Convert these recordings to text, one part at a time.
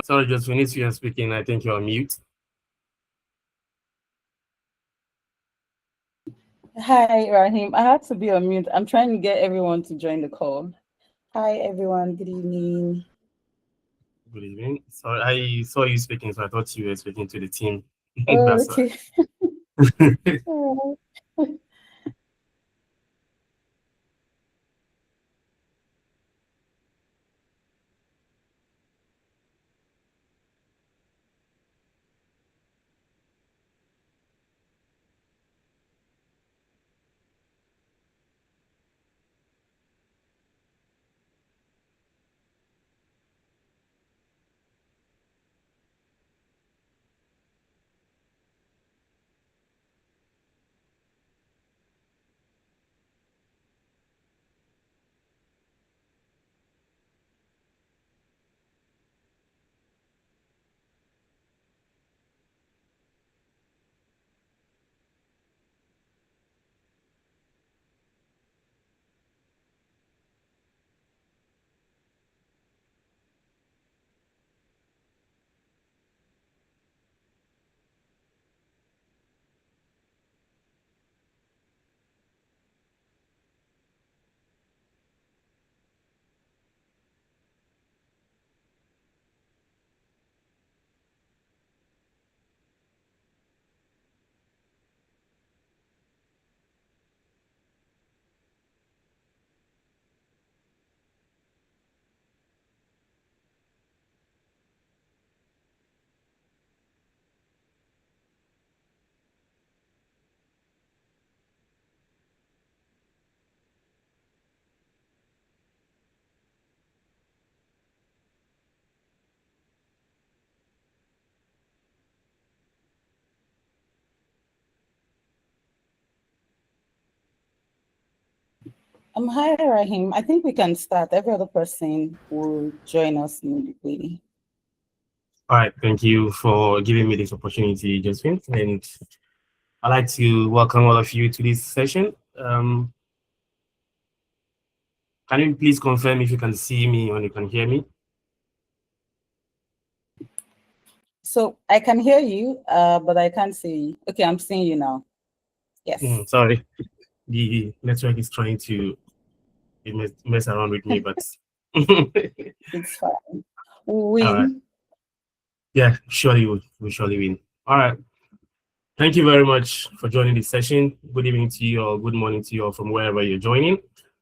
Sorry, just when you are speaking, I think you're on mute. Hi, Rahim. I had to be on mute. I'm trying to get everyone to join the call. Hi, everyone. Good evening. Good evening. Sorry, I saw you speaking, so I thought you were speaking to the team. Oh, That's okay. why. Oh. Hi, Rahim. I think we can start. Every other person will join us immediately. All right, thank you for giving me this opportunity, Josephine. And I'd like to welcome all of you to this session. Can you please confirm if you can see me or you can hear me? So I can hear you, but I can't see you. Okay, I'm seeing you now. Yes. Sorry, the network is trying to mess around with me, but It's fine. We'll win. right. Yeah, surely we surely win. All right. Thank you very much for joining this session. Good evening to you or good morning to you all from wherever you're joining.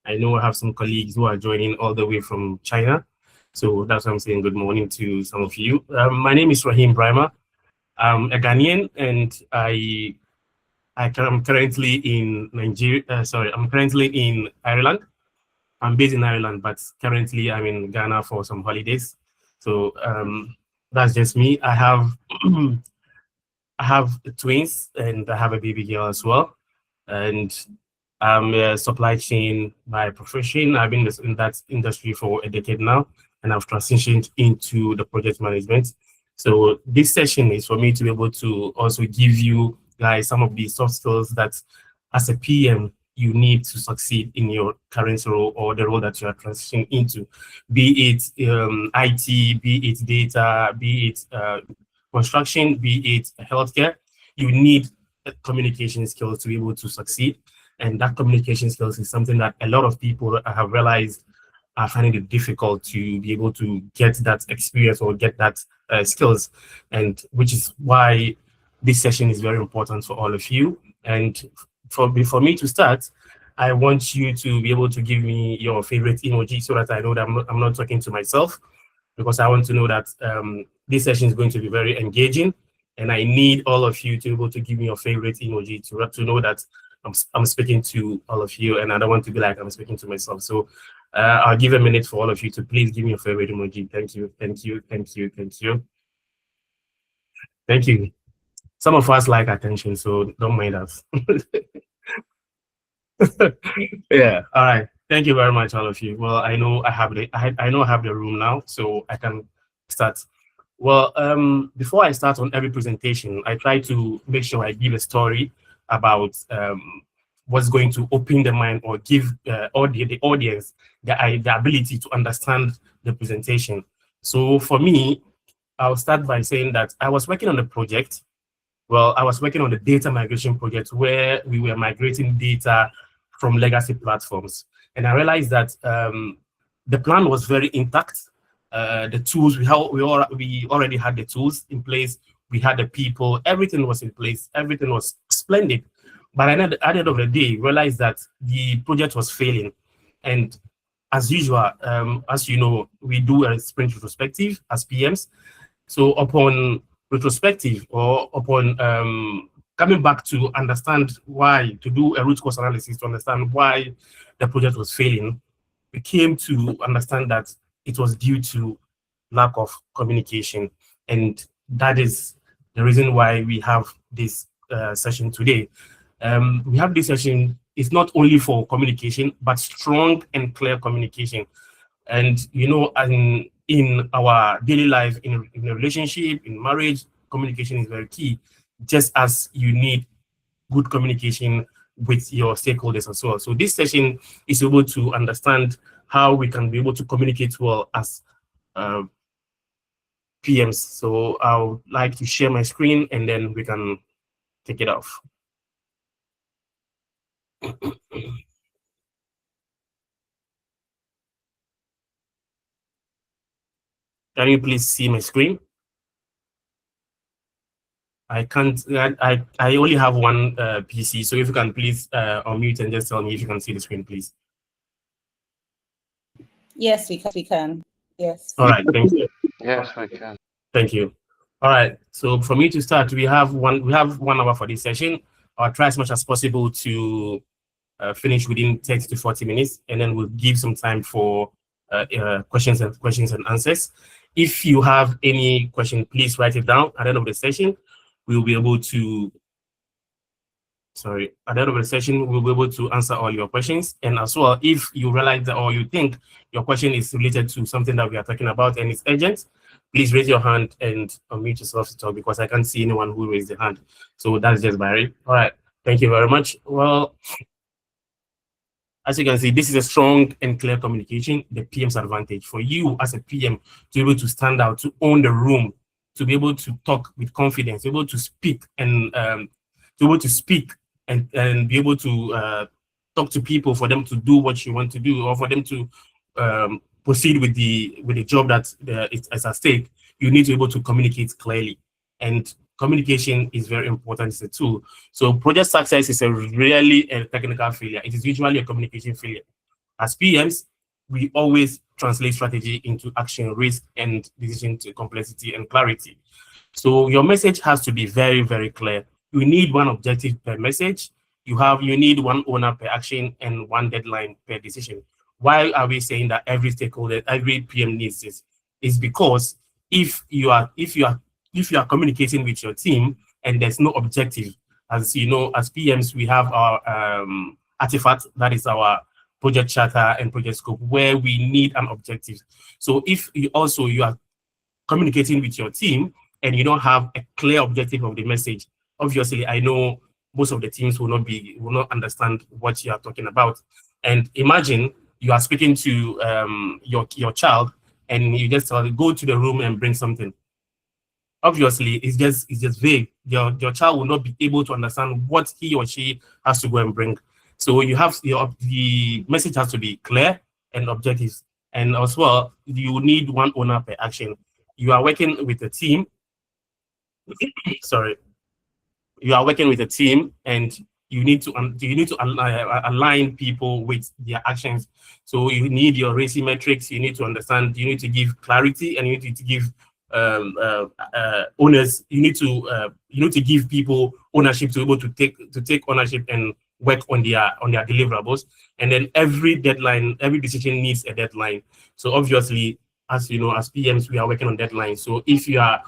I know I have some colleagues who are joining all the way from China. So that's why I'm saying good morning to some of you. My name is Rahim Brima. I'm a Ghanaian and I'm currently in Nigeria. I'm currently in Ireland. I'm based in Ireland, but currently I'm in Ghana for some holidays. So that's just me. I have twins and I have a baby girl as well. And I'm a supply chain by profession. I've been in that industry for a decade now, and I've transitioned into the project management. So this session is for me to be able to also give you guys some of the soft skills that as a PM, you need to succeed in your current role or the role that you are transitioning into, be it IT, be it data, be it construction, be it healthcare. You need communication skills to be able to succeed. And that communication skills is something that a lot of people have realized are finding it difficult to be able to get that experience or get that skills. And which is why this session is very important for all of you. And for me to start, I want you to be able to give me your favorite emoji so that I know that I'm not talking to myself, because I want to know that this session is going to be very engaging, and I need all of you to be able to give me your favorite emoji to know that I'm speaking to all of you, and I don't want to be like I'm speaking to myself. So I'll give a minute for all of you to please give me your favorite emoji. Thank you, thank you, thank you, thank you, thank you. Some of us like attention, so don't mind us. Yeah, all right. Thank you very much, all of you. Well, I know I know I have the room now, so I can start. Well, before I start on every presentation, I try to make sure I give a story about what's going to open the mind or give the audience the ability to understand the presentation. So for me, I'll start by saying that I was working on a project. Well, I was working on the data migration project where we were migrating data from legacy platforms. And I realized that the plan was very intact. The tools, we already had the tools in place. We had the people, everything was in place. Everything was splendid. But at the end of the day, realized that the project was failing. And as usual, as you know, we do a sprint retrospective as PMs. So upon retrospective or upon coming back to understand why, to do a root cause analysis to understand why the project was failing, we came to understand that it was due to lack of communication. And that is the reason why we have this session today. We have this session, it's not only for communication, but strong and clear communication. And, you know, in our daily life, in a relationship, in marriage, communication is very key, just as you need good communication with your stakeholders as well. So this session is able to understand how we can be able to communicate well as PMs. So I would like to share my screen and then we can take it off. Can you please see my screen? I can't, I only have one PC, so if you can please unmute and just tell me if you can see the screen, please. Yes, we can. Yes. All right, thank you. Yes, we can. Thank you. All right, so for me to start, we have 1 hour for this session. I'll try as much as possible to finish within 30 to 40 minutes, and then we'll give some time for questions and answers. If you have any question, please write it down at the end of the session. We'll be able to, at the end of the session, we'll be able to answer all your questions. And as well, if you realize that or you think your question is related to something that we are talking about and it's urgent, please raise your hand and unmute yourself to talk, because I can't see anyone who raised their hand. So that's just Barry. All right, thank you very much. Well, as you can see, this is a strong and clear communication, the PM's advantage. For you as a PM to be able to stand out, to own the room, to be able to talk with confidence, to be able to speak and be able to talk to people for them to do what you want to do, or for them to proceed with the job that is at stake. You need to be able to communicate clearly, and communication is very important. It's a tool. So project success is rarely a technical failure. It is usually a communication failure. As PMs, we always translate strategy into action, risk, and decision to complexity and clarity. So your message has to be very, very clear. You need one objective per message. You need one owner per action and one deadline per decision. Why are we saying that every stakeholder, every PM needs this? Is because if you are communicating with your team and there's no objective, as you know, as PMs, we have our artifact, that is our project charter and project scope, where we need an objective. So if you are communicating with your team and you don't have a clear objective of the message, obviously I know most of the teams will not understand what you are talking about. And imagine you are speaking to your child and you just tell them, go to the room and bring something. Obviously, it's just vague. Your child will not be able to understand what he or she has to go and bring. So you have the message has to be clear and objective. And as well, you need one owner per action. You are working with a team. Sorry. You are working with a team, and you need to align people with their actions. So you need your RACI metrics. You need to understand. You need to give clarity, and you need to give owners. You need to give people ownership to be able to take ownership and work on their deliverables. And then every decision needs a deadline. So obviously, as you know, as PMs, we are working on deadlines. So if you are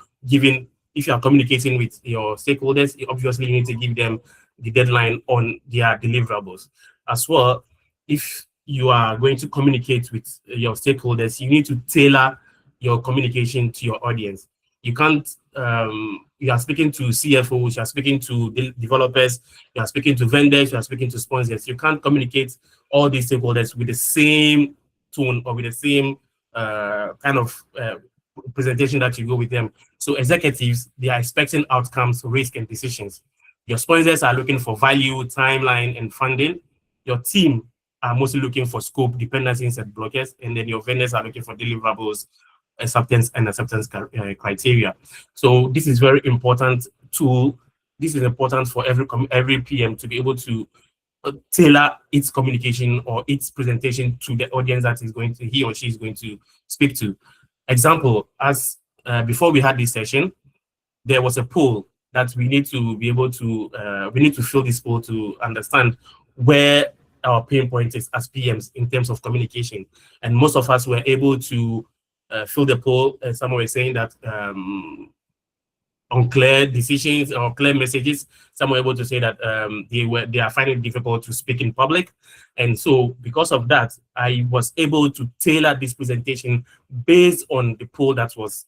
communicating with your stakeholders, obviously you need to give them the deadline on their deliverables. As well, if you are going to communicate with your stakeholders, you need to tailor your communication to your audience. You can't, you are speaking to CFOs, you are speaking to developers, you are speaking to vendors, you are speaking to sponsors. You can't communicate all these stakeholders with the same tone or with the same kind of presentation that you go with them. So executives, they are expecting outcomes, risk, and decisions. Your sponsors are looking for value, timeline, and funding. Your team are mostly looking for scope, dependencies, and blockers. And then your vendors are looking for deliverables, acceptance, and acceptance criteria. So this is very important tool. This is important for every PM to be able to tailor its communication or its presentation to the audience that he or she is going to speak to. Example, as before we had this session, there was a poll that we need to be able to, we need to fill this poll to understand where our pain point is as PMs in terms of communication. And most of us were able to fill the poll. Someone was saying that unclear decisions or clear messages. Some were able to say that they are finding it difficult to speak in public, and so because of that, I was able to tailor this presentation based on the poll that was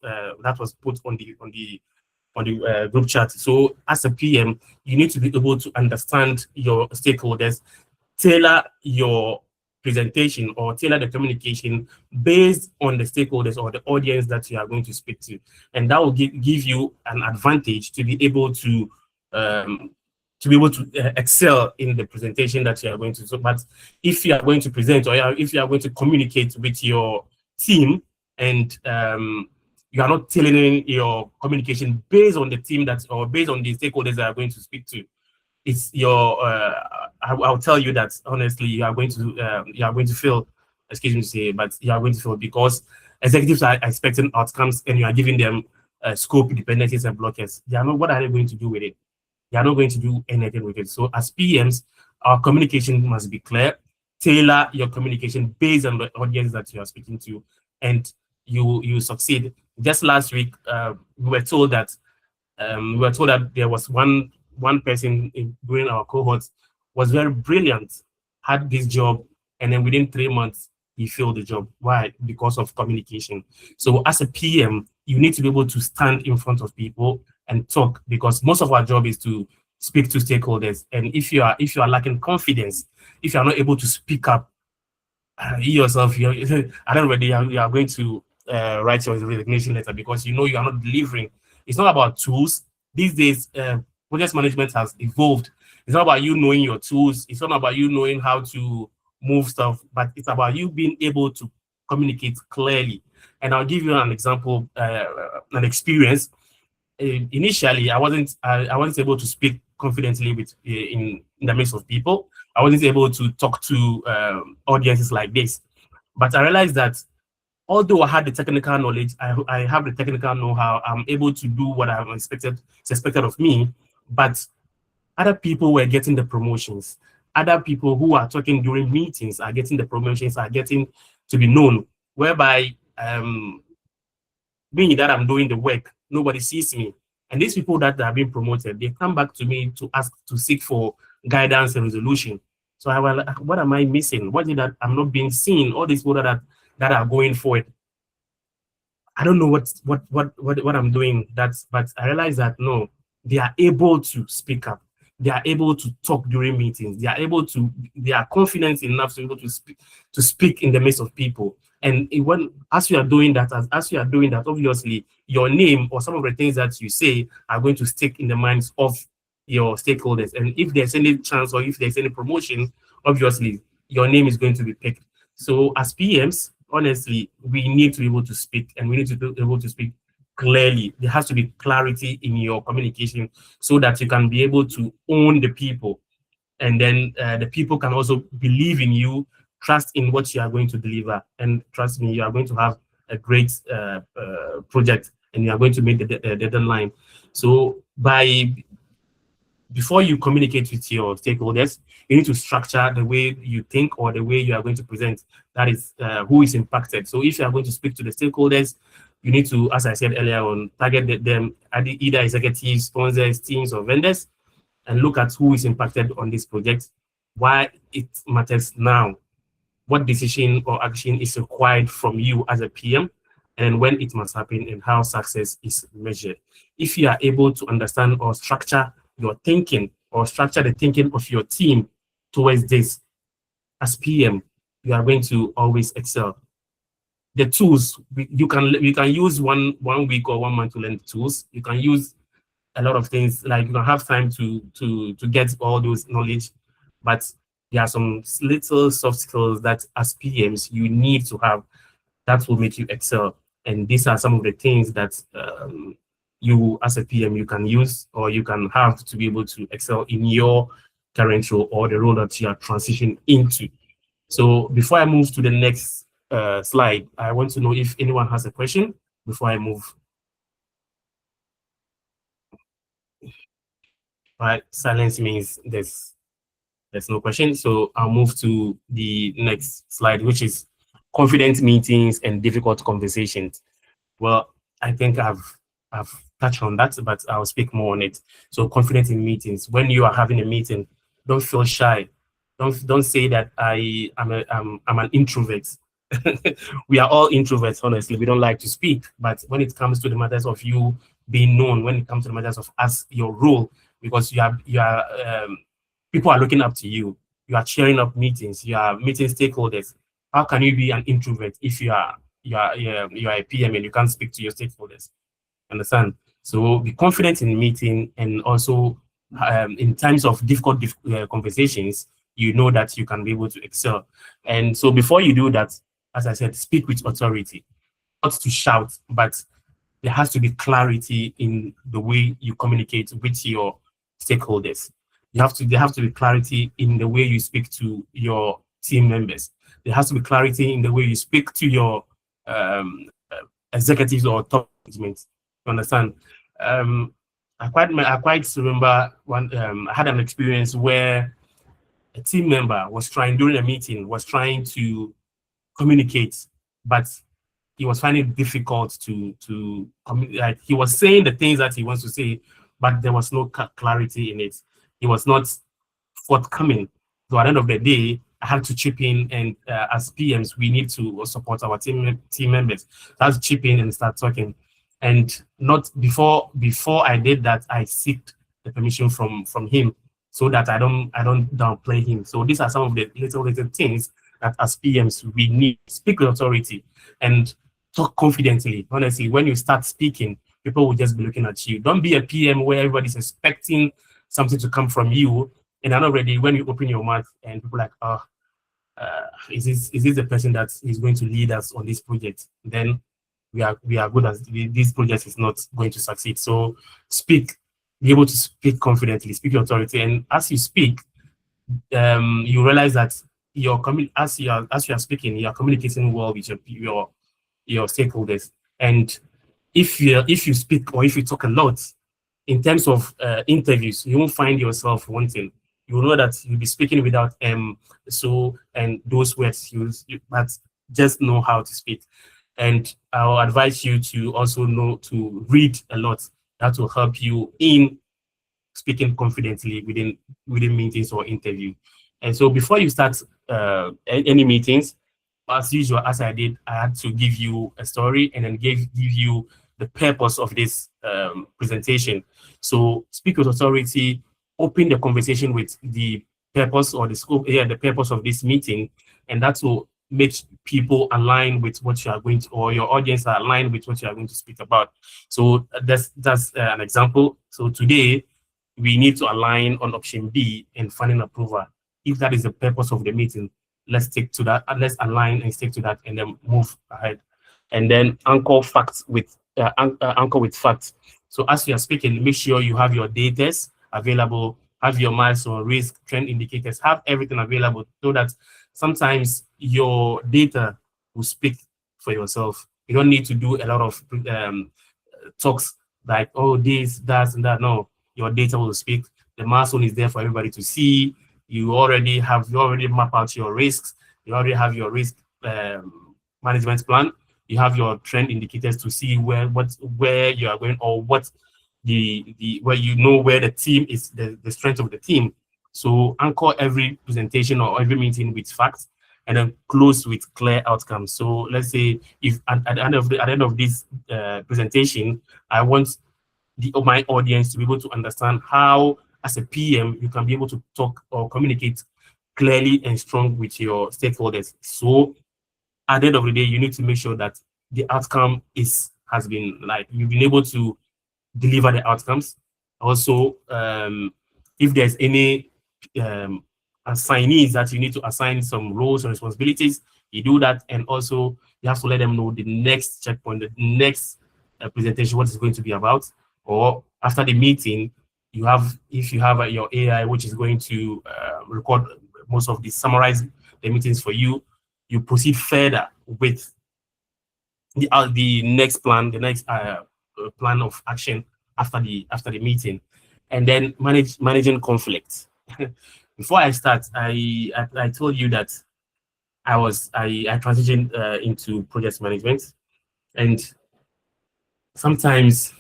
put on the group chat. So as a PM, you need to be able to understand your stakeholders, tailor your presentation or tailor the communication based on the stakeholders or the audience that you are going to speak to, and that will give you an advantage to be able to excel in the presentation that you are going to. So, but if you are going to present or if you are going to communicate with your team and you are not tailoring your communication based on the team or based on the stakeholders that are going to speak to, it's your I'll tell you that honestly, you are going to fail. Excuse me to say, but you are going to fail because executives are expecting outcomes and you are giving them scope, dependencies, and blockers. What are they going to do with it? They are not going to do anything with it. So as PMs, our communication must be clear. Tailor your communication based on the audience that you are speaking to, and you succeed. Just last week, we were told that there was one person during our cohort was very brilliant, had this job, and then within 3 months, he failed the job. Why? Because of communication. So as a PM, you need to be able to stand in front of people and talk, because most of our job is to speak to stakeholders. And if you are lacking confidence, if you are not able to speak up, you yourself, I don't know whether you are going to write your resignation letter because you know you are not delivering. It's not about tools. These days, project management has evolved. It's not about you knowing your tools. It's not about you knowing how to move stuff, but it's about you being able to communicate clearly. And I'll give you an example, an experience. Initially, I wasn't able to speak confidently in the midst of people. I wasn't able to talk to audiences like this. But I realized that although I had the technical knowledge, I have the technical know-how, I'm able to do what it's expected of me, but other people were getting the promotions. Other people who are talking during meetings are getting the promotions, are getting to be known, whereby being that I'm doing the work, nobody sees me. And these people that are being promoted, they come back to me to seek for guidance and resolution. So I was like, what am I missing? What is that I'm not being seen? All these people that are going for it. I don't know what I'm doing. But I realized that no, they are able to speak up. They are able to talk during meetings. They are confident enough to be able to speak in the midst of people. And as you are doing that, obviously your name or some of the things that you say are going to stick in the minds of your stakeholders. And if there's any chance or if there's any promotion, obviously your name is going to be picked. So as PMs, honestly, we need to be able to speak, and we need to be able to speak clearly. There has to be clarity in your communication so that you can be able to own the people, and then the people can also believe in you, trust in what you are going to deliver, and trust me, you are going to have a great project, and you are going to make the deadline. So before you communicate with your stakeholders, you need to structure the way you think or the way you are going to present. That is who is impacted. So if you are going to speak to the stakeholders, you need to, as I said earlier on, target them either executives, sponsors, teams, or vendors, and look at who is impacted on this project, why it matters now, what decision or action is required from you as a PM, and when it must happen, and how success is measured. If you are able to understand or structure your thinking or structure the thinking of your team towards this, as PM, you are going to always excel. the tools, you can use one week or 1 month to learn the tools. You can use a lot of things, like you don't have time to get all those knowledge, but there are some little soft skills that as PMs you need to have that will make you excel. And these are some of the things that you as a PM you can use or you can have to be able to excel in your current role or the role that you are transitioning into. So before I move to the next slide, I want to know if anyone has a question before I move. All right, silence means there's no question. So I'll move to the next slide, which is confident meetings and difficult conversations. Well, I think I've touched on that, but I'll speak more on it. So confident in meetings. When you are having a meeting, don't feel shy. Don't say that I'm an introvert. We are all introverts, honestly. We don't like to speak, but when it comes to the matters of you being known, when it comes to the matters of us, your role, because you are people are looking up to you. You are cheering up meetings. You are meeting stakeholders. How can you be an introvert if you are a PM and you can't speak to your stakeholders? Understand? So be confident in meeting, and also in times of difficult conversations, you know that you can be able to excel. And so before you do that, as I said, speak with authority, not to shout, but there has to be clarity in the way you communicate with your stakeholders. There have to be clarity in the way you speak to your team members. There has to be clarity in the way you speak to your executives or top management. You understand? I quite remember I had an experience where a team member was trying during a meeting to communicate, but he was finding it difficult to like he was saying the things that he wants to say, but there was no clarity in it. He was not forthcoming. So at the end of the day, I had to chip in, and as PMs, we need to support our team members. So I had to chip in and start talking. And not before I did that, I seeked the permission from him, so that I don't downplay him. So these are some of the little things that as PMs we need. Speak with authority and talk confidently. Honestly, when you start speaking, people will just be looking at you. Don't be a PM where everybody's expecting something to come from you, and then already when you open your mouth and people are like, is this the person that is going to lead us on this project? Then we are good as this project is not going to succeed. So be able to speak confidently, speak your authority, and as you speak, you realize that as you are speaking, you are communicating well with your stakeholders. And if you speak or if you talk a lot in terms of interviews, you won't find yourself wanting. You will know that you'll be speaking without so and those words but just know how to speak. And I'll advise you to also know to read a lot. That will help you in speaking confidently within meetings or interview. And so before you start any meetings, as usual, as I did, I had to give you a story and then give you the purpose of this presentation. So speak with authority, open the conversation with the purpose or the scope, the purpose of this meeting, and that will make people align with what you are going to, or your audience are aligned with what you are going to speak about. So that's an example. So today we need to align on option B and finding approval. If that is the purpose of the meeting, let's stick to that. Let's align and stick to that, and then move ahead. And then anchor with facts. So as you are speaking, make sure you have your data available, have your milestone, risk, trend indicators, have everything available, so that sometimes your data will speak for yourself. You don't need to do a lot of talks like, oh, this, that, and that. No, your data will speak. The milestone is there for everybody to see. You already map out your risks. You already have your risk management plan. You have your trend indicators to see where you are going, or what where you know where the team is, the strength of the team. So anchor every presentation or every meeting with facts, and then close with clear outcomes. So let's say if at the end of this presentation, I want my audience to be able to understand how, as a PM, you can be able to talk or communicate clearly and strong with your stakeholders. So at the end of the day, you need to make sure that the outcome has been like you've been able to deliver the outcomes. Also, if there's any assignees that you need to assign some roles and responsibilities, you do that, and also you have to let them know the next checkpoint, the next presentation, what it's going to be about. Or after the meeting, if you have your AI, which is going to record most of the summarize the meetings for you, you proceed further with the next plan, the next plan of action after the meeting, and then managing conflict. Before I start, I told you that I transitioned into project management, and sometimes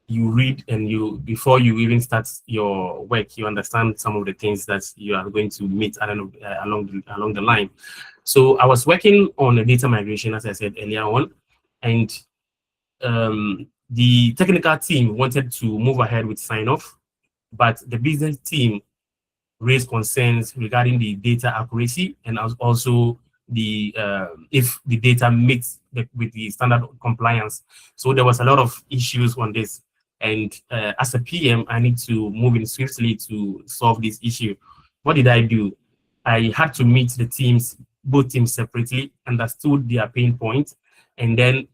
you read and before you even start your work, you understand some of the things that you are going to meet along the line. So I was working on a data migration, as I said earlier on, and the technical team wanted to move ahead with sign off, but the business team raised concerns regarding the data accuracy and also the if the data meets with the standard compliance. So there was a lot of issues on this, and as a PM, I need to move in swiftly to solve this issue. What did I do? I had to meet both teams separately, understood their pain points, and then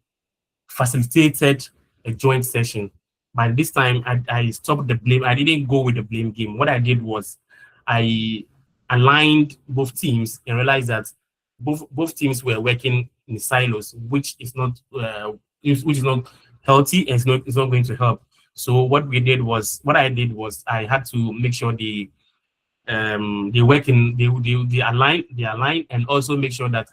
facilitated a joint session. By this time, I stopped the blame. I didn't go with the blame game. What I did was I aligned both teams and realized that both teams were working in silos, which is not healthy, and it's not going to help. So what I did was I had to make sure they align, and also make sure that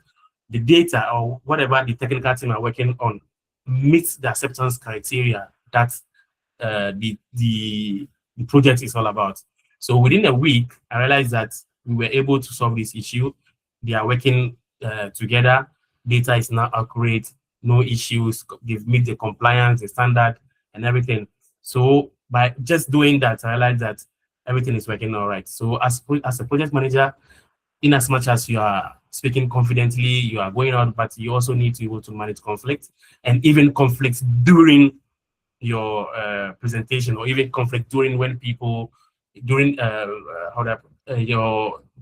the data or whatever the technical team are working on meets the acceptance criteria that the project is all about. So within a week, I realized that we were able to solve this issue. They are working together. Data is now accurate, no issues. They've met the compliance, the standard, and everything. So by just doing that, I realized that everything is working all right. So as a project manager, in as much as you are speaking confidently, you are going out, but you also need to be able to manage conflict, and even conflicts during your presentation, or even conflict during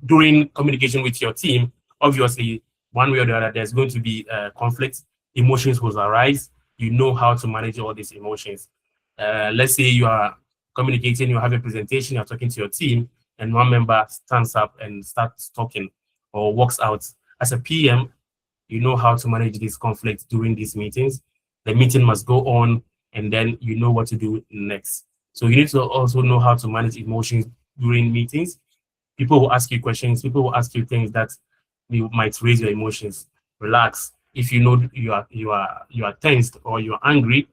during communication with your team. Obviously, one way or the other, there's going to be conflict. Emotions will arise. You know how to manage all these emotions. Let's say you are communicating, you have a presentation, you're talking to your team, and one member stands up and starts talking or walks out. As a PM, you know how to manage these conflicts during these meetings. The meeting must go on, and then you know what to do next. So you need to also know how to manage emotions during meetings. People will ask you questions. People will ask you things that might raise your emotions. Relax. If you know you are tensed or you are angry,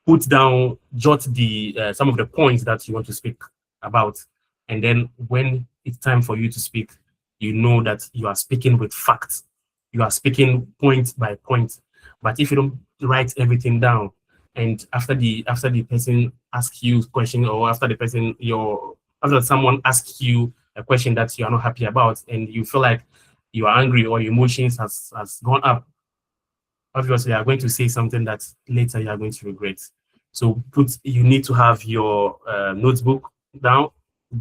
put down, jot some of the points that you want to speak about, and then when it's time for you to speak, you know that you are speaking with facts. You are speaking point by point. But if you don't write everything down, and after the person asks you a question, or after someone asks you a question that you are not happy about, and you feel like you are angry or your emotions has gone up, obviously you are going to say something that later you are going to regret. So you need to have your notebook down,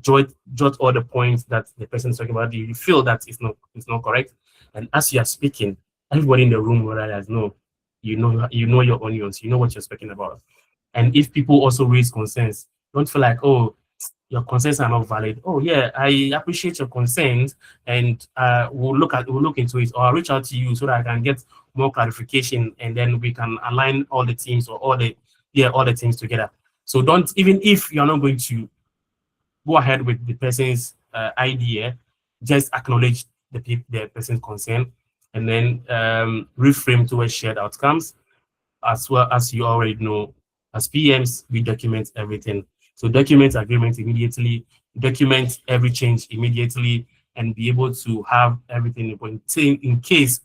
jot all the points that the person is talking about. You feel that it's not correct, and as you are speaking, everybody in the room will realize, no, you know your onions, you know what you're speaking about. And if people also raise concerns, don't feel like, oh, your concerns are not valid. Oh yeah, I appreciate your concerns, and we'll look into it, or I'll reach out to you so that I can get more clarification, and then we can align all the teams or all the teams together. So don't, even if you're not going to go ahead with the person's idea, just acknowledge the person's concern, and then reframe towards shared outcomes. As well, as you already know, as PMs, we document everything. So document agreement immediately, document every change immediately, and be able to have everything in case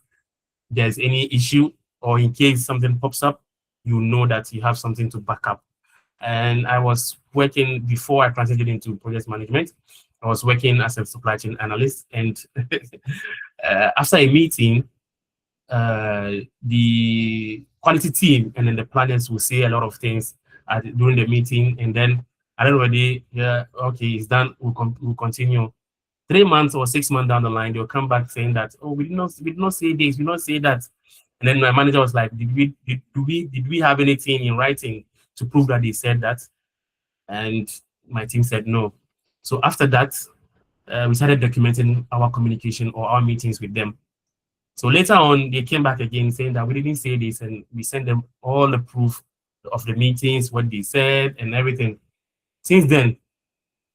there's any issue, or in case something pops up, you know that you have something to back up. And I was working, before I transitioned into project management, I was working as a supply chain analyst, and after a meeting, the quality team and then the planners will say a lot of things during the meeting, and then at the end of the day, yeah, okay, it's done. We'll continue. 3 months or 6 months down the line, they'll come back saying that, oh, we did not say this, we did not say that. And then my manager was like, did we have anything in writing to prove that they said that? And my team said no. So after that, we started documenting our communication or our meetings with them. So later on, they came back again saying that we didn't say this, and we sent them all the proof of the meetings, what they said, and everything. Since then,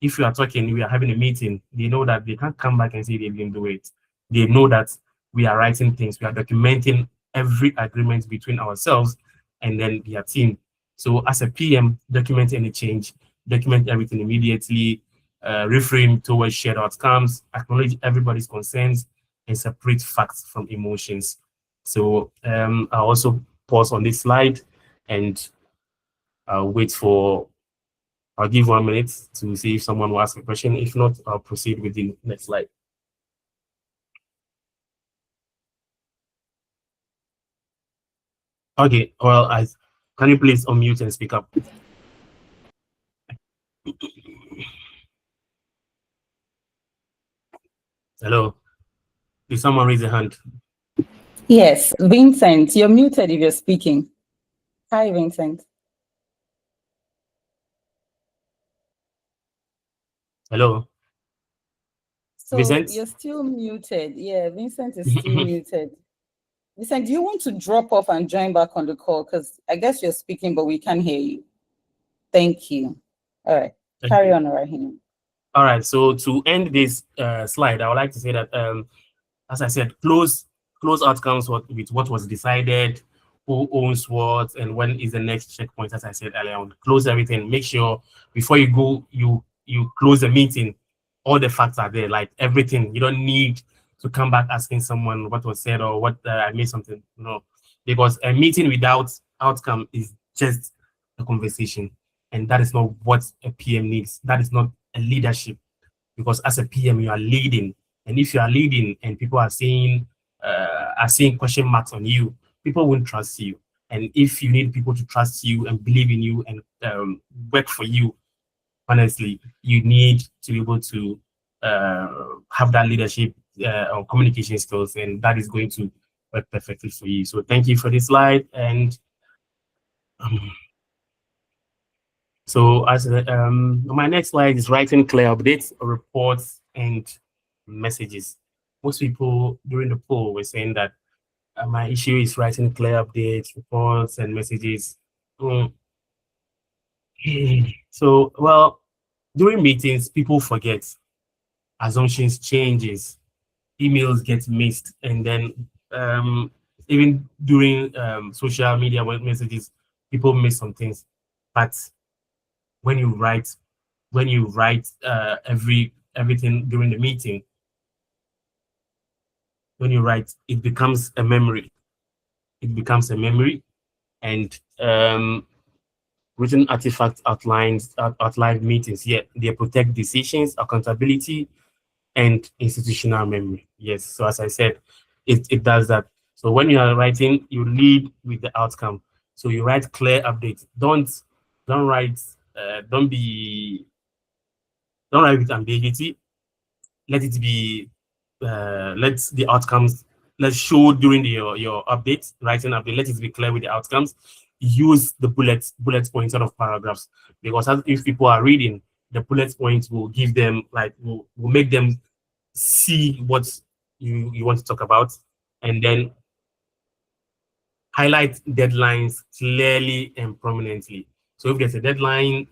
if you are talking, we are having a meeting, they know that they can't come back and say they didn't do it. They know that we are writing things, we are documenting every agreement between ourselves and then their team. So as a PM, document any change, document everything immediately, reframe towards shared outcomes, acknowledge everybody's concerns, and separate facts from emotions. So I'll also pause on this slide and I'll wait for, I'll give 1 minute to see if someone will ask a question. If not, I'll proceed with the next slide. Okay, well, can you please unmute and speak up? Hello, did someone raise a hand? Yes, Vincent, you're muted if you're speaking. Hi, Vincent. Hello? So Vincent? you're still muted. Yeah, Vincent is still muted. Vincent, do you want to drop off and join back on the call? Because I guess you're speaking, but we can't hear you. Thank you. All right, carry on, Rahim. All right, so to end this slide, I would like to say that, as I said, close outcomes with what was decided, who owns what, and when is the next checkpoint, as I said earlier on. Close everything. Make sure before you go, you close the meeting, all the facts are there, like everything. You don't need to come back asking someone what was said or what I made something. No, because a meeting without outcome is just a conversation, and that is not what a PM needs. That is not a leadership, because as a PM you are leading, and if you are leading and people are seeing question marks on you, people won't trust you. And if you need people to trust you and believe in you and work for you, honestly, you need to be able to have that leadership or communication skills, and that is going to work perfectly for you. So thank you for this slide. And so as my next slide is writing clear updates, reports, and messages. Most people during the poll were saying that my issue is writing clear updates, reports, and messages. So, well, during meetings, people forget, assumptions changes, emails get missed, and then even during social media messages, people miss some things. But when you write everything during the meeting, when you write, it becomes a memory. It becomes a memory, and written artifacts outline meetings. Yeah, they protect decisions, accountability, and institutional memory. Yes, so as I said, it does that. So when you are writing, you lead with the outcome. So you write clear updates. Don't write. Don't write with ambiguity. Let it be. Let the outcomes. Let's show during your updates, writing update. Let it be clear with the outcomes. Use the bullet points out of paragraphs, because if people are reading, the bullet points will give them, like, will make them see what you want to talk about, and then highlight deadlines clearly and prominently. So if there's a deadline,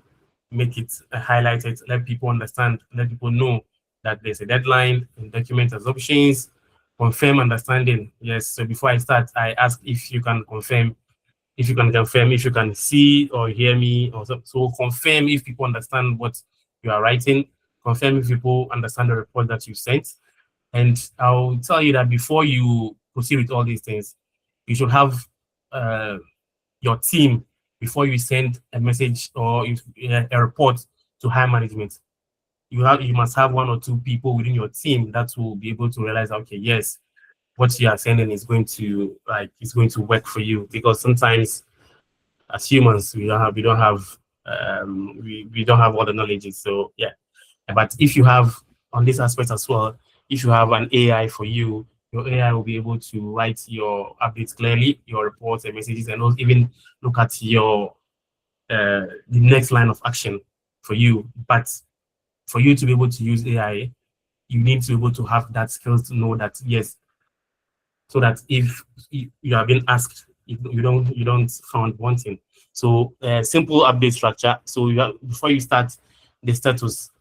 make it highlighted, let people understand, let people know that there's a deadline, and document assumptions, confirm understanding. Yes, so before I start, I ask if you can confirm, if you can see or hear me, or so confirm if people understand what you are writing, confirm if people understand the report that you sent. And I'll tell you that before you proceed with all these things, you should have your team, before you send a message or a report to high management. You must have 1 or 2 people within your team that will be able to realize, okay, yes, what you are sending is going to work for you, because sometimes as humans we don't have we don't have all the knowledge. So yeah, but if you have on this aspect as well, if you have an AI for you, your AI will be able to write your updates clearly, your reports and messages, and also even look at your the next line of action for you. But for you to be able to use AI, you need to be able to have that skills to know that yes, so that if you have been asked, you don't found wanting. So simple update structure. So before you start the status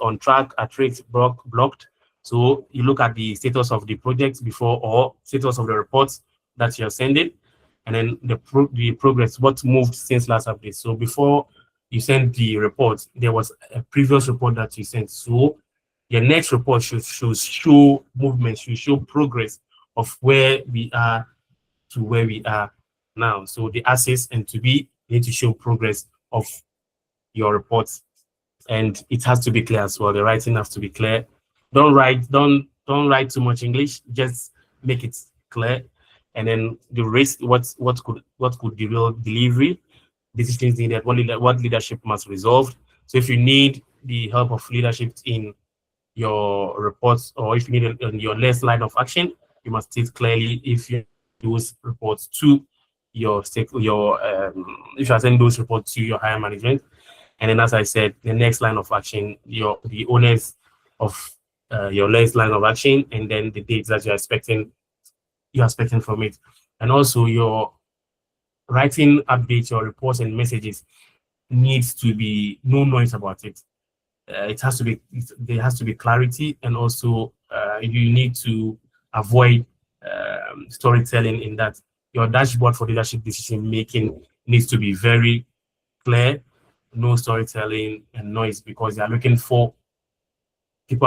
on track, at rate, blocked. So you look at the status of the project before, or status of the reports that you're sending, and then the progress, what moved since last update. So before you send the report, there was a previous report that you sent. So your next report should show movement, should show progress of where we are to where we are now. So the assets and to be need to show progress of your reports, and it has to be clear as well. The writing has to be clear. Don't write too much English. Just make it clear, and then the rest. What could the real delivery decisions needed? What leadership must resolve. So if you need the help of leadership in your reports, or if you need your next line of action, you must state clearly if you those reports to your if you are sending those reports to your higher management. And then, as I said, the next line of action, the owners of your next line of action, and then the dates that you're expecting from it. And also your writing updates, your reports and messages needs to be no noise about it. It has to be, there has to be clarity, and also you need to avoid storytelling in that. Your dashboard for leadership decision making needs to be very clear, no storytelling and noise, because people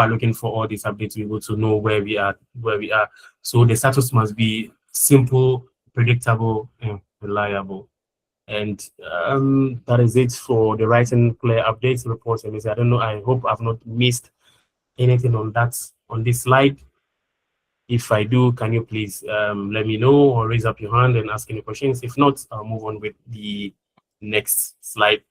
are looking for all these updates to be able to know where we are. So the status must be simple, predictable, and reliable. And that is it for the writing clear updates, reports, and I don't know. I hope I've not missed anything on this slide. If I do, can you please let me know, or raise up your hand and ask any questions? If not, I'll move on with the next slide.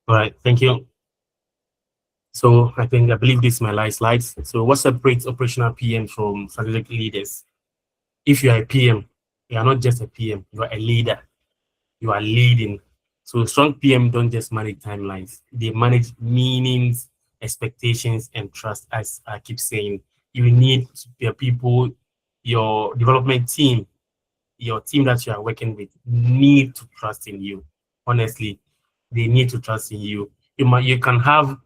All right, thank you. So I believe this is my last slide. So what separates operational PM from strategic leaders? If you are a PM, you are not just a PM, you are a leader. You are leading. So strong PM don't just manage timelines. They manage meanings, expectations, and trust. As I keep saying, you need your people, your development team, your team that you are working with need to trust in you. Honestly, they need to trust in you. You can have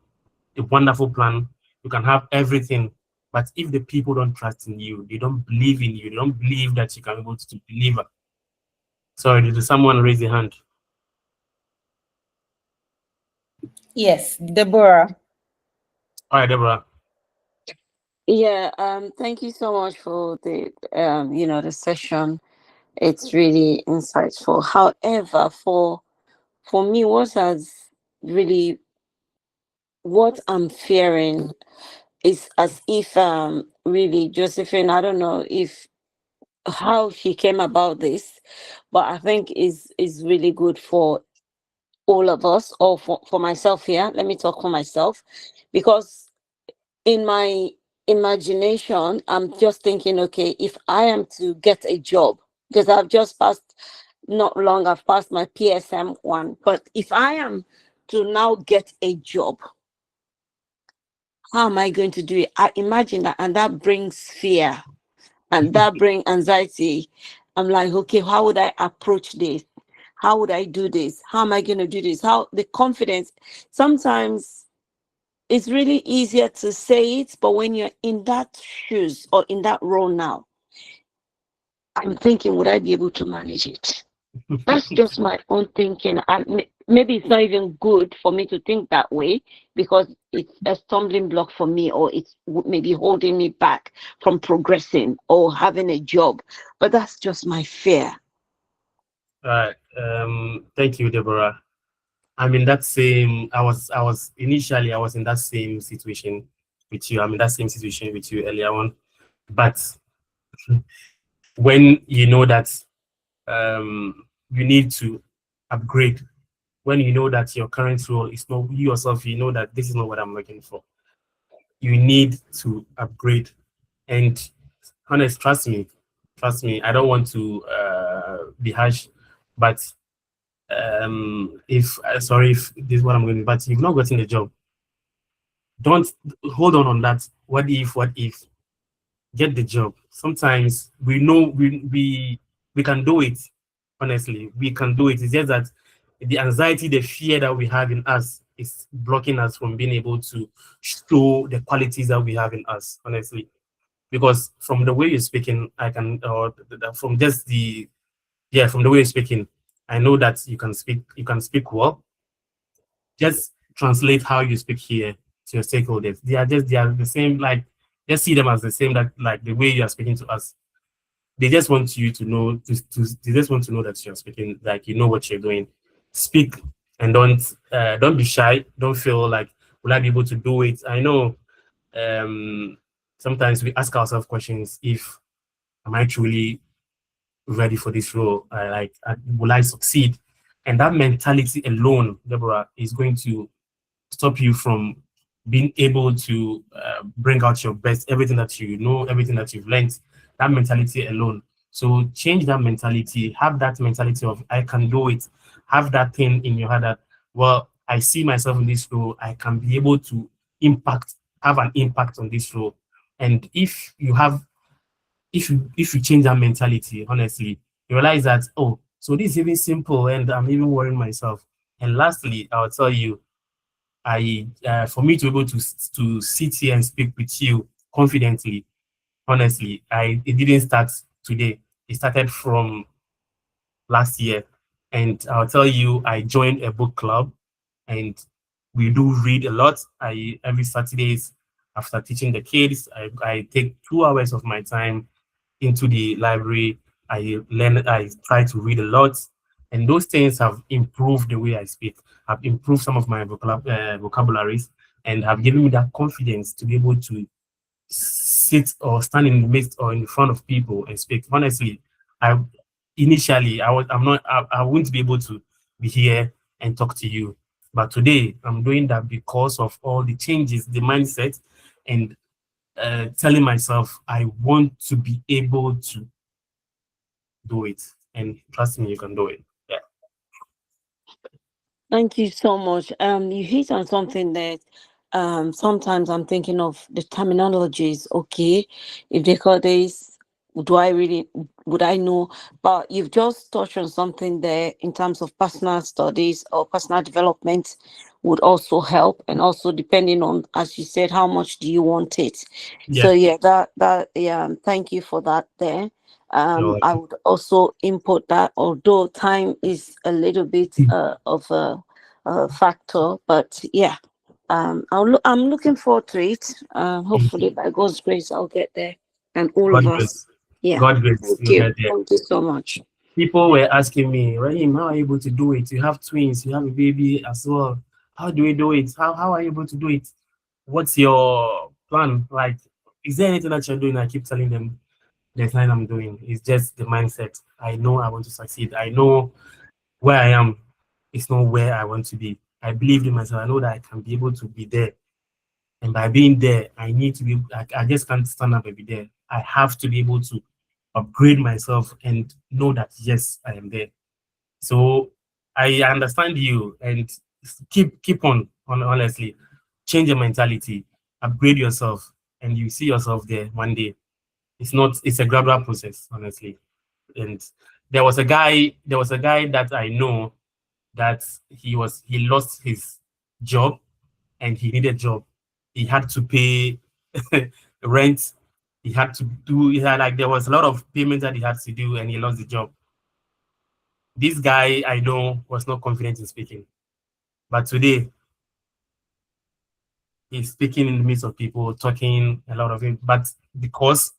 a wonderful plan, you can have everything, but if the people don't trust in you, they don't believe in you, they don't believe that you can be able to deliver. Sorry, did someone raise their hand? Yes, Deborah. All right, Deborah. Yeah, thank you so much for the the session. It's really insightful. However, for me, what I'm fearing is as if really Josephine, I don't know if how she came about this, but I think is really good for all of us, or for myself here. Let me talk for myself, because in my imagination, I'm just thinking, okay, if I am to get a job, because I've just passed, not long, I've passed my PSM one, but if I am to now get a job, how am I going to do it? I imagine that, and that brings fear, and that brings anxiety. I'm like, okay, how would I approach this? How would I do this? How am I going to do this? How the confidence? Sometimes it's really easier to say it, but when you're in that shoes or in that role now, I'm thinking, would I be able to manage it? That's just my own thinking. And maybe it's not even good for me to think that way, because it's a stumbling block for me, or it's maybe holding me back from progressing or having a job. But that's just my fear. All right. Thank you, Deborah. I'm in that same. I was initially I was in that same situation with you. I'm in that same situation with you earlier on, but when you know that you need to upgrade, when you know that your current role is not you yourself, you know that this is not what I'm looking for. You need to upgrade, and honest, trust me. I don't want to be harsh, but if sorry if this is what I'm going to, but you've not gotten the job, don't hold on that. What if? What if? Get the job. Sometimes we know we can do it. Honestly, we can do it. It's just that the anxiety, the fear that we have in us is blocking us from being able to show the qualities that we have in us. Honestly, because from the way you're speaking, I can, or from just the from the way you're speaking, I know that you can speak. You can speak well. Just translate how you speak here to your stakeholders. They are the same. Like, just see them as the same, that like the way you are speaking to us. They just want you to know they just want to know that you're speaking, like you know what you're doing. Speak, and don't be shy. Don't feel like, will I be able to do it? I know sometimes we ask ourselves questions, if am I truly ready for this role? Will I succeed? And that mentality alone, Deborah, is going to stop you from being able to bring out your best, everything that you know, everything that you've learned, that mentality alone. So change that mentality, have that mentality of, I can do it. Have that thing in your head that, well, I see myself in this role, I can be able to have an impact on this role. And if you change that mentality, honestly, you realize that, oh, so this is even simple, and I'm even worrying myself. And lastly, I'll tell you, for me to be able to sit here and speak with you confidently, honestly, it didn't start today. It started from last year, and I'll tell you, I joined a book club, and we do read a lot. Every Saturdays after teaching the kids, I take 2 hours of my time into the library. I try to read a lot, and those things have improved the way I speak, have improved some of my vocabularies, and have given me that confidence to be able to sit or stand in the midst or in front of people and speak. Honestly, I initially I wouldn't be able to be here and talk to you. But today I'm doing that because of all the changes, the mindset, and telling myself I want to be able to do it. And trust me, you can do it. Yeah. Thank you so much. You hit on something that sometimes I'm thinking of the terminologies. Okay, if they call this, would I know? But you've just touched on something there in terms of personal studies or personal development would also help, and also depending on, as you said, how much do you want it. So Yeah. yeah, thank you for that there. You're I welcome. would also input that, although time is a little bit of a factor, but yeah, I'm looking forward to it. Hopefully, by God's grace, I'll get there, and all of God us. grace. Yeah, God grace. thank You'll you, get there. thank you so much. People were asking me, Rahim, how are you able to do it? You have twins, you have a baby as well. How do we do it? How are you able to do it? What's your plan? Like, is there anything that you're doing? I keep telling them there's nothing I'm doing. It's just the mindset. I know I want to succeed. I know where I am. It's not where I want to be. I believe in myself. I know that I can be able to be there. And by being there, I need to be, I just can't stand up and be there. I have to be able to upgrade myself and know that, yes, I am there. So I understand you, and keep on honestly. Change your mentality, upgrade yourself, and you see yourself there one day. It's a gradual process, honestly. And there was a guy that I know that he lost his job, and he needed a job. He had to pay rent. He had, like, there was a lot of payments that he had to do, and he lost the job. This guy I know was not confident in speaking, but today he's speaking in the midst of people, talking a lot of it. But because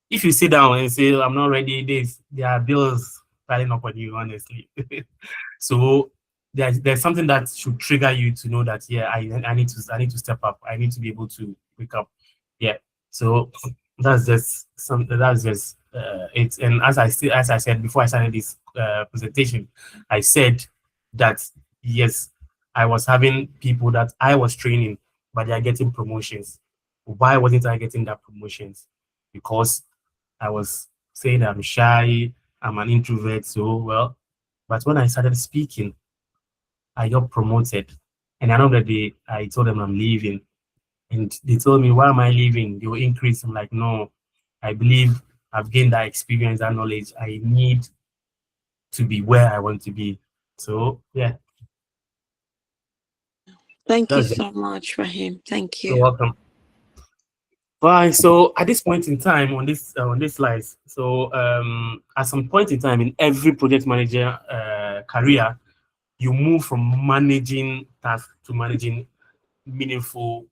if you sit down and say, I'm not ready, there are bills piling up on you, honestly. So there's something that should trigger you to know that, yeah, I need to step up. I need to be able to wake up. Yeah. So that's just something. That's just it. And as I said before I started this presentation, I said that yes, I was having people that I was training, but they are getting promotions. Why wasn't I getting that promotions? Because I was saying I'm shy, I'm an introvert, so well. But when I started speaking, I got promoted. And I know that I told them I'm leaving. And they told me, why am I leaving? They will increase. I'm like, no, I believe I've gained that experience, that knowledge. I need to be where I want to be. So yeah. Thank you That's it. so much, Rahim. Thank You're you. welcome. Right. So at this point in time on this slide, so at some point in time in every project manager career, you move from managing tasks to managing meaningful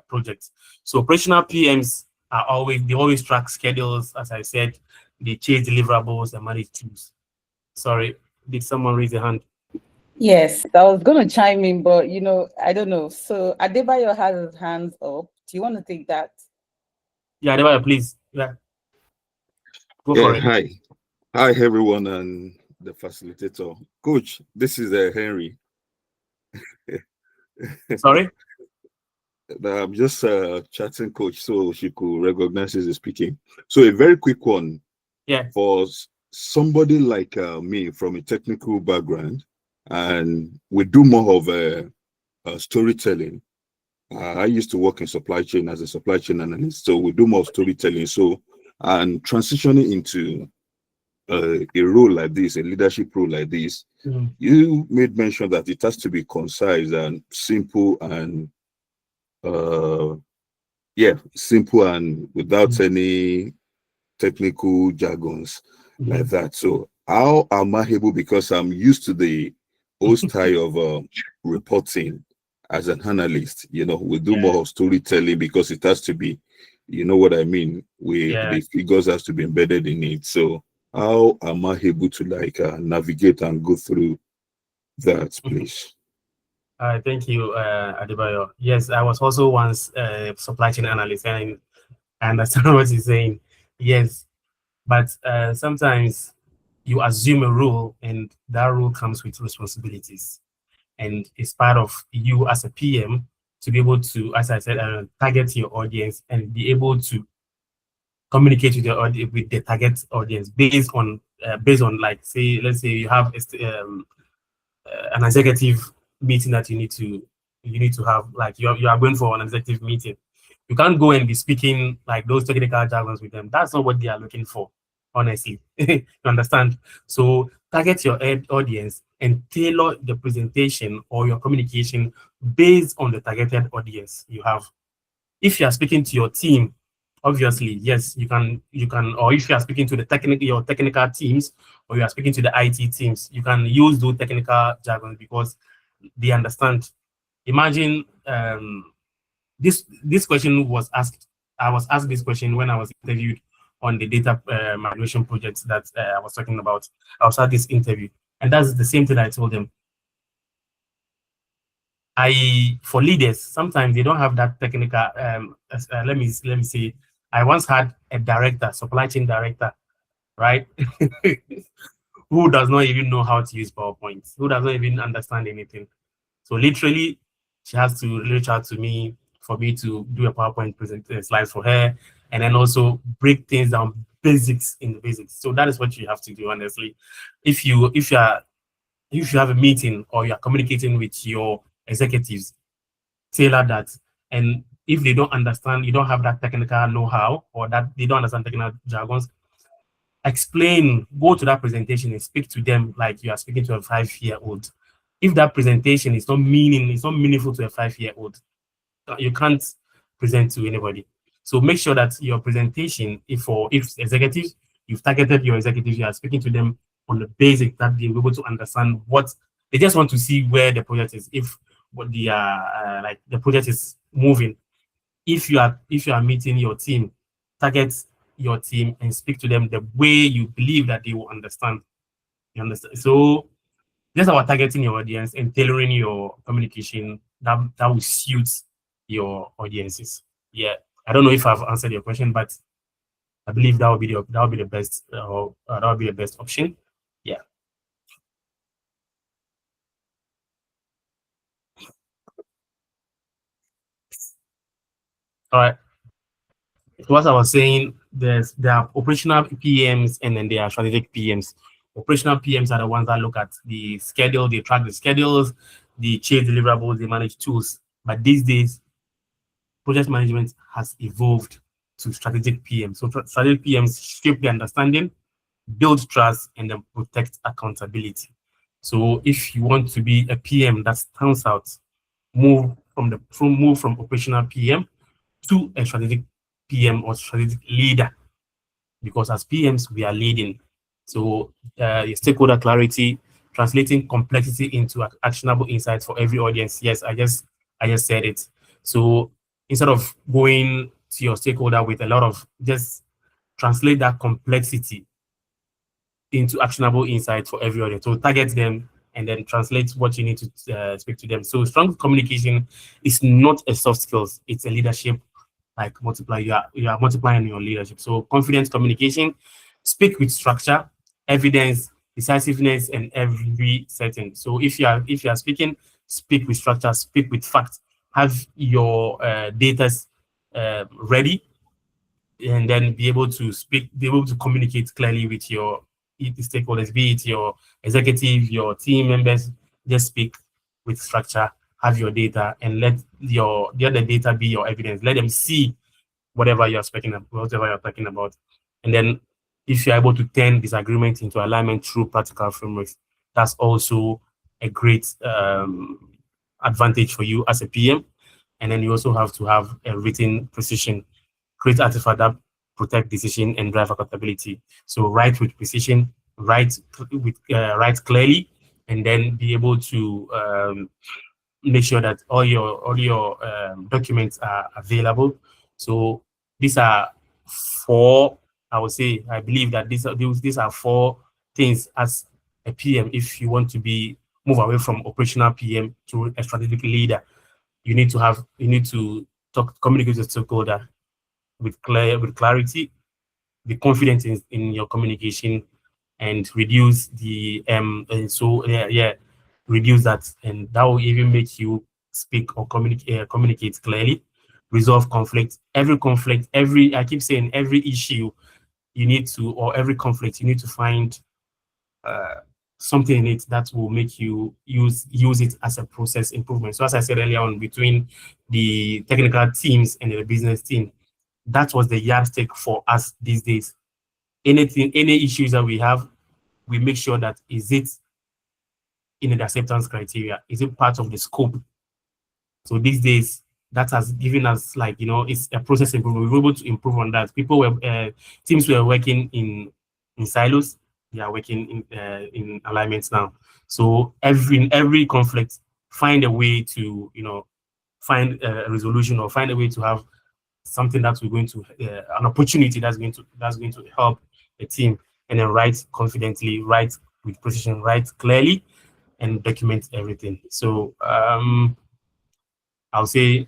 projects. So operational PMs they always track schedules. As I said, they chase deliverables and manage teams. Sorry, did someone raise a hand? Yes, I was going to chime in, but I don't know. So Adebayo has his hands up. Do you want to take that? Yeah, Adebayo, please. Yeah. Go for it. Hi. Hi, everyone, and the facilitator. Coach, this is Henry. Sorry? I'm just chatting, Coach, so she could recognize who's speaking. So a very quick one. Yeah. For somebody like me from a technical background, and we do more of storytelling. I used to work in supply chain as a supply chain analyst, so we do more storytelling. So, and transitioning into a role like this, a leadership role like this, you made mention that it has to be concise and simple and simple and without any technical jargons like that. So how am I able, because I'm used to the old style of reporting as an analyst, we do more of storytelling because it has to be, you know what I mean? The figures has to be embedded in it. So how am I able to navigate and go through that, please? Thank you, Adebayo. Yes, I was also once a supply chain analyst, and I understand what you're saying. Yes, but sometimes you assume a role, and that role comes with responsibilities. And it's part of you as a PM to be able to, as I said, target your audience and be able to communicate with with the target audience based on like, say, let's say you have an executive meeting that you need to have, like you are going for an executive meeting. You can't go and be speaking like those technical jargons with them. That's not what they are looking for, honestly. You understand? So target your audience and tailor the presentation or your communication based on the targeted audience you have. If you are speaking to your team, obviously, yes, you can, or if you are speaking to your technical teams, or you are speaking to the IT teams, you can use those technical jargons because they understand. Imagine this question was asked. I was asked this question when I was interviewed on the data migration project that I was talking about. I was at this interview, and that's the same thing I told them. For leaders, sometimes they don't have that technical. Let me say, I once had a director, supply chain director, right, who does not even know how to use PowerPoint, who does not even understand anything. So literally, she has to reach out to me for me to do a PowerPoint slides for her, and then also break things down, basics in the basics. So that is what you have to do, honestly. If you have a meeting or you're communicating with your executives, tailor that. And if they don't understand, you don't have that technical know-how, or that they don't understand technical jargons, explain, go to that presentation and speak to them like you are speaking to a 5-year-old. If that presentation is not meaningful to a 5-year-old, you can't present to anybody. So make sure that your presentation, if executives, you've targeted your executives, you are speaking to them on the basic that they're able to understand what they just want to see where the project is. If what the project is moving. If you are meeting your team, target your team and speak to them the way you believe that they will understand. You understand? So just about targeting your audience and tailoring your communication that will suit your audiences. Yeah, I don't know if I've answered your question, but I believe that would be the best that would be the best option. Yeah. All right. So as I was saying, there are operational PMs and then there are strategic PMs. Operational PMs are the ones that look at the schedule, they track the schedules, they chase deliverables, they manage tools. But these days, project management has evolved to strategic PMs. So strategic PMs shape the understanding, build trust, and then protect accountability. So if you want to be a PM that stands out, move from operational PM to a strategic PM or strategic leader, because as PMs we are leading. So stakeholder clarity, translating complexity into actionable insights for every audience. Yes, I just said it. So instead of going to your stakeholder with a lot of, just translate that complexity into actionable insights for every audience. So target them and then translate what you need to speak to them. So strong communication is not a soft skills; it's a leadership like multiply. You are multiplying your leadership. So confident communication, speak with structure, evidence, decisiveness, and every setting. So if you are speaking, speak with structure, speak with facts, have your data ready, and then be able to communicate clearly with your stakeholders, be it your executive, your team members. Just speak with structure, have your data, and let the other data be your evidence. Let them see whatever you're talking about. And then if you're able to turn disagreement into alignment through practical frameworks, that's also a great advantage for you as a PM. And then you also have to have a written precision, create artifact that protect decision and drive accountability. So write with precision, write clearly, and then be able to make sure that all your documents are available. So these are four. I believe that these are four things as a PM. If you want to move away from operational PM to a strategic leader, you need to communicate with stakeholder with clarity, be confident in your communication, and reduce the reduce that, and that will even make you speak or communicate clearly, resolve conflict. I keep saying every issue every conflict, you need to find something in it that will make you use it as a process improvement. So as I said earlier on, between the technical teams and the business team, that was the yardstick for us these days. Any issues that we have, we make sure that is it in the acceptance criteria? Is it part of the scope? So these days, that has given us it's a process improvement. We were able to improve on that. Teams were working in silos. They are working in alignments now. So in every conflict, find a way to find a resolution, or find a way to have something that we're going to an opportunity that's going to help the team, and then write confidently, write with precision, write clearly, and document everything. So I'll say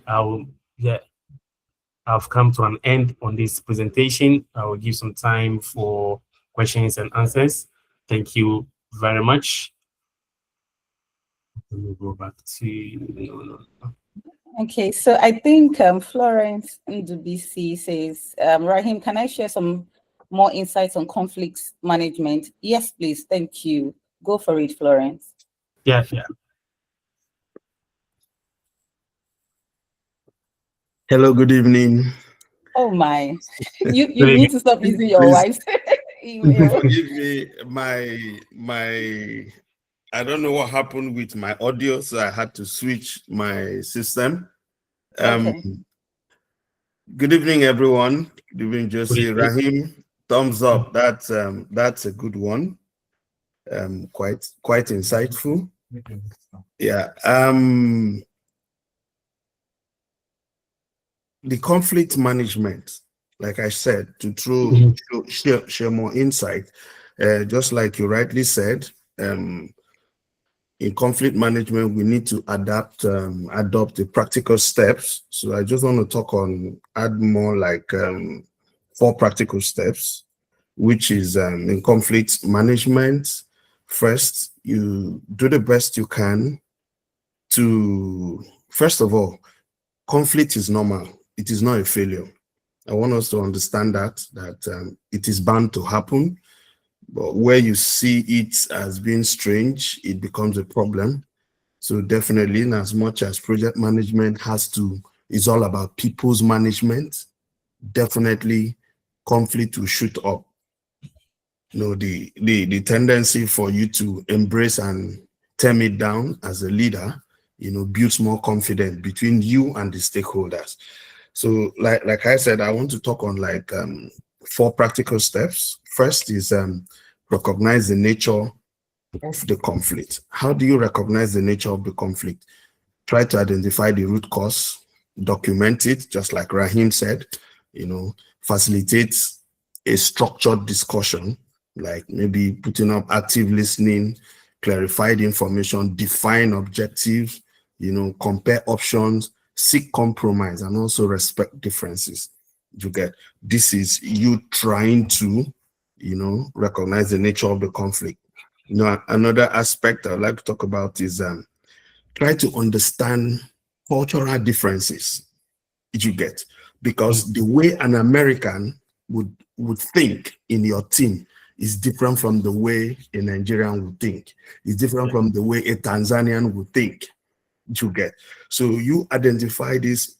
I've come to an end on this presentation. I will give some time for questions and answers. Thank you very much. Let me go back to Okay, so I think Florence Ndubisi says, Rahim, can I share some more insights on conflicts management? Yes, please. Thank you. Go for it, Florence. Yeah. Hello, good evening. Oh my, you need to stop using your wife's email. Forgive me, my I don't know what happened with my audio, so I had to switch my system. Okay. Good evening, everyone. Good evening, Josie. Rahim, thumbs up. That's a good one. Quite insightful. Yeah. The conflict management, like I said, to share more insight, just like you rightly said, in conflict management, we need to adopt the practical steps. So I just want to add more like 4 practical steps, which is in conflict management. First, you do the best you can to, first of all, conflict is normal. It is not a failure. I want us to understand that it is bound to happen. But where you see it as being strange, it becomes a problem. So definitely, in as much as project management is all about people's management, definitely conflict will shoot up. You know, the tendency for you to embrace and turn it down as a leader, you know, builds more confidence between you and the stakeholders. So like I said, I want to talk on like 4 practical steps. First is recognize the nature of the conflict. How do you recognize the nature of the conflict? Try to identify the root cause, document it, just like Rahim said, you know, facilitate a structured discussion, like maybe putting up active listening, clarify the information, define objectives, you know, compare options, seek compromise, and also respect differences. You get, this is you trying to, you know, recognize the nature of the conflict. You know, another aspect I'd like to talk about is try to understand cultural differences. You get, because the way an American would think in your team is different from the way a Nigerian would think. It's different from the way a Tanzanian would think. You get, so you identify this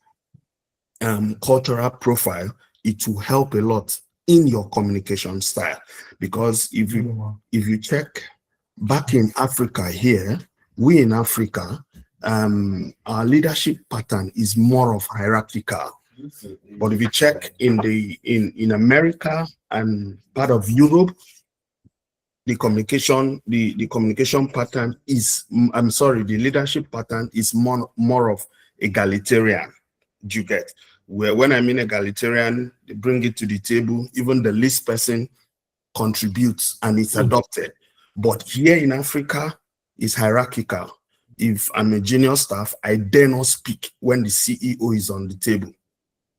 cultural profile. It will help a lot in your communication style, because if you check back in Africa here, we in Africa, our leadership pattern is more of hierarchical. But if you check in America and part of Europe, the communication pattern is, the leadership pattern is more of egalitarian. Do you get? Where when I mean egalitarian, they bring it to the table, even the least person contributes and it's adopted. But here in Africa, it's hierarchical. If I'm a junior staff, I dare not speak when the CEO is on the table.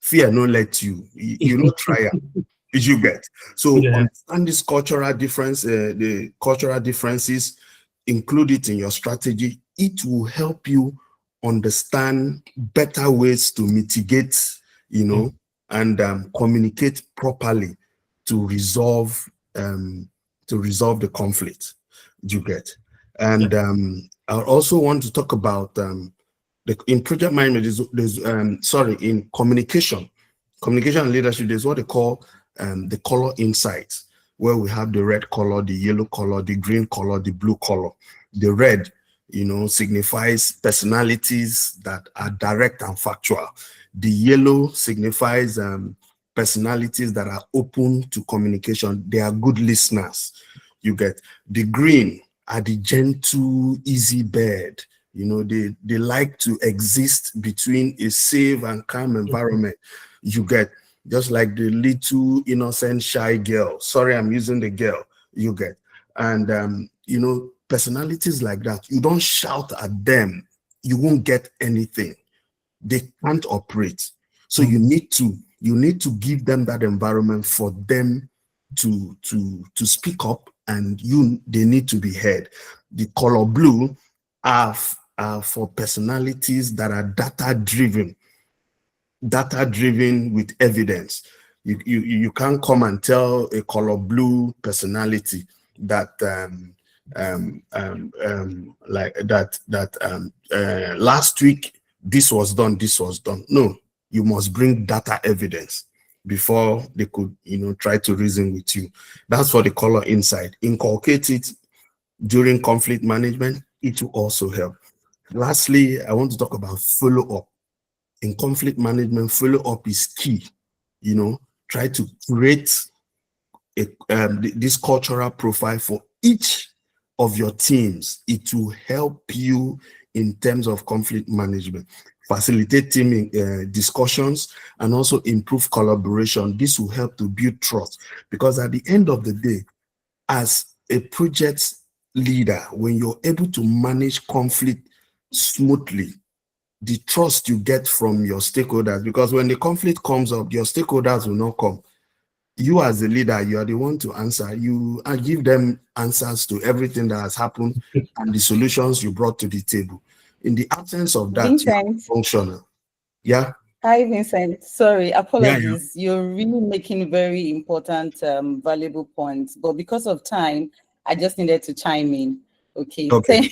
Fear no let you not try it. You get? So understand this cultural difference, the cultural differences, include it in your strategy. It will help you understand better ways to mitigate, you know, and communicate properly to resolve the conflict. You get? And I also want to talk about in project management, in communication and leadership, there's what they call the color insights, where we have the red color, the yellow color, the green color, the blue color. The red, you know, signifies personalities that are direct and factual. The yellow signifies personalities that are open to communication. They are good listeners. You get? The green are the gentle, easy bird. You know, they like to exist between a safe and calm environment. You get? Just like the little innocent shy girl. Sorry, I'm using the girl. You get? And you know, personalities like that, you don't shout at them, you won't get anything. They can't operate. So you need to give them that environment for them to speak up, and they need to be heard. The color blue are for personalities that are data driven with evidence. You can't come and tell a color blue personality that last week this was done. No, you must bring data evidence before they could, you know, try to reason with you. That's for the color insight. Inculcate it during conflict management. It will also help. Lastly, I want to talk about follow-up. In conflict management, follow-up is key. You know, try to create this cultural profile for each of your teams. It will help you in terms of conflict management, facilitate team discussions, and also improve collaboration. This will help to build trust, because at the end of the day, as a project leader, when you're able to manage conflict smoothly, the trust you get from your stakeholders, because when the conflict comes up, your stakeholders will not come. You as a leader, you are the one to answer. You and give them answers to everything that has happened and the solutions you brought to the table. In the absence of that, you are Vincent. functional. Yeah. Hi, Vincent. Sorry, Yeah. apologies. You're really making very important, valuable points. But because of time, I just needed to chime in. Okay. Okay.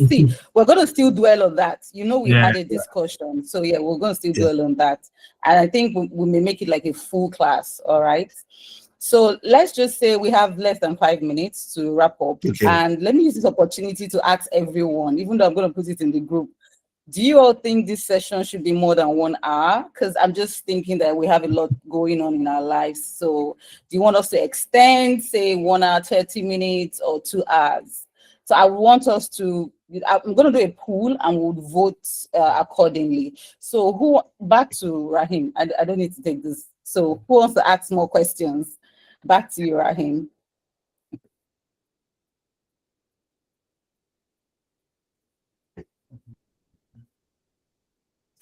See, we're going to still dwell on that. You know, we Yeah. had a discussion. So, yeah, we're going to still dwell on that. And I think we may make it like a full class. All right. So let's just say we have less than 5 minutes to wrap up. Okay. And let me use this opportunity to ask everyone, even though I'm going to put it in the group, do you all think this session should be more than 1 hour? Because I'm just thinking that we have a lot going on in our lives. So do you want us to extend, say 1 hour, 30 minutes or 2 hours? So I want us to, I'm going to do a poll and we'll vote accordingly. So back to Rahim. I don't need to take this. So who wants to ask more questions? Back to you, Rahim.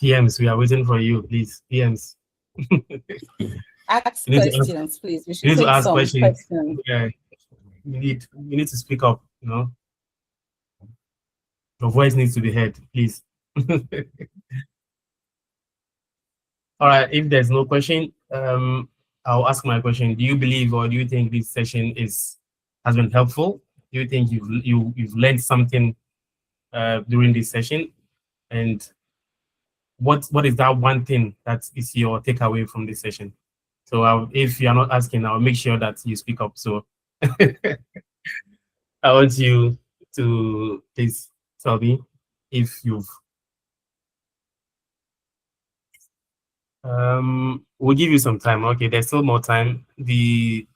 PMs, we are waiting for you, please. PMs. Ask You need to questions, please. We You should need to take ask some questions. questions. Yeah. You need to speak up, you know. Your voice needs to be heard, please. All right, if there's no question, I'll ask my question. Do you believe or do you think this session has been helpful? Do you think you've learned something during this session? And what is that one thing that is your takeaway from this session? So if you're not asking, I'll make sure that you speak up. So I want you to please tell me if you've we'll give you some time. Okay, there's still more time. The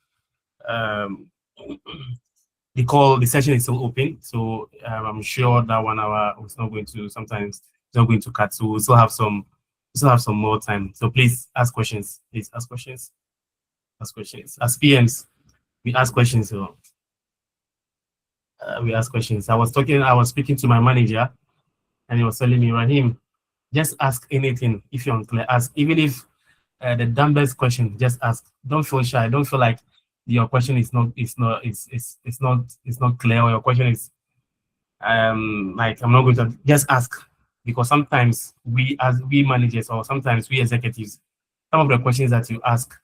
session is still open, so I'm sure that 1 hour is not going to cut. So we'll still have some more time. So please ask questions. Please ask questions. Ask questions. As PMs, we ask questions. So we ask questions. I was speaking to my manager, and he was telling me, Rahim, just ask anything. If you're unclear, ask. Even if the dumbest question, just ask. Don't feel shy. Don't feel like your question is not clear, or your question is like I'm not going to just ask, because sometimes we managers, or sometimes we executives, some of the questions that you ask,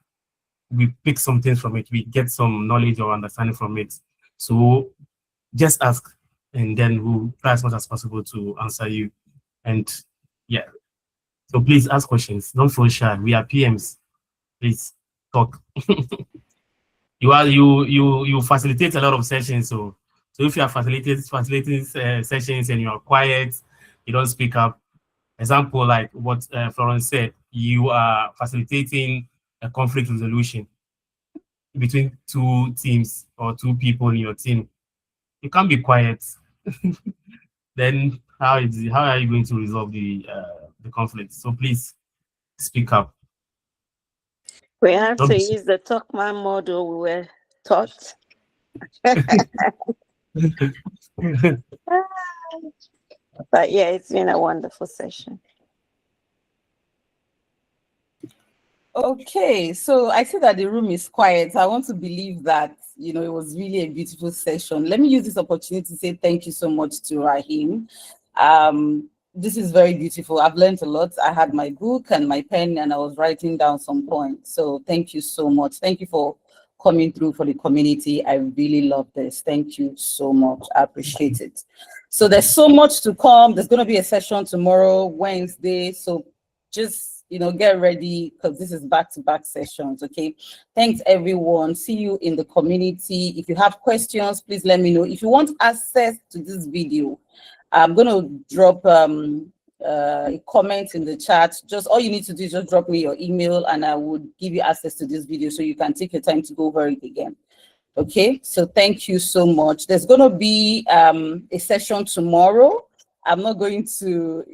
we pick something from it, we get some knowledge or understanding from it. So just ask, and then we'll try as much as possible to answer you. And yeah, so please ask questions. Don't feel shy. We are PMs. Please talk. You facilitate a lot of sessions. So if you are facilitating sessions and you are quiet, you don't speak up. Example like what Florence said, you are facilitating a conflict resolution between two teams or two people in your team. You can't be quiet. Then how are you going to resolve the conflict? So please speak up. We have to use the Talkman model we were taught. But yeah, it's been a wonderful session. Okay, so I see that the room is quiet. I want to believe that, it was really a beautiful session. Let me use this opportunity to say thank you so much to Rahim. This is very beautiful. I've learned a lot. I had my book and my pen and I was writing down some points. So thank you so much. Thank you for coming through for the community. I really love this. Thank you so much. I appreciate it. So there's so much to come. There's going to be a session tomorrow, Wednesday. So just get ready, because this is back-to-back sessions. Okay, thanks everyone. See you in the community. If you have questions, please let me know. If you want access to this video, I'm going to drop a comment in the chat. Just all you need to do is just drop me your email and I would give you access to this video so you can take your time to go over it again. Okay, so thank you so much. There's going to be a session tomorrow. I'm not going to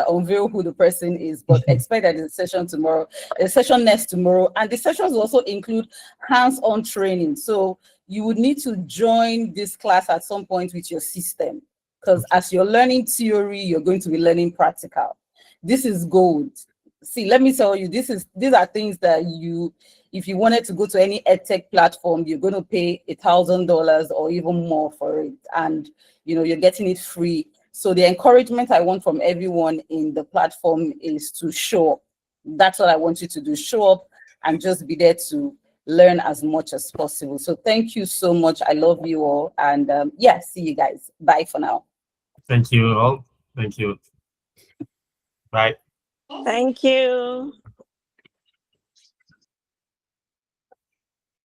unveil who the person is, but expect that there's a session tomorrow, a session next tomorrow. And the sessions will also include hands-on training. So you would need to join this class at some point with your system, because as you're learning theory, you're going to be learning practical. This is gold. See, let me tell you, these are things that if you wanted to go to any edtech platform, you're going to pay $1,000 or even more for it, and you're getting it free. So the encouragement I want from everyone in the platform is to show up. That's what I want you to do. Show up and just be there to learn as much as possible. So thank you so much. I love you all. And yeah, see you guys. Bye for now. Thank you all. Thank you. Bye. Thank you.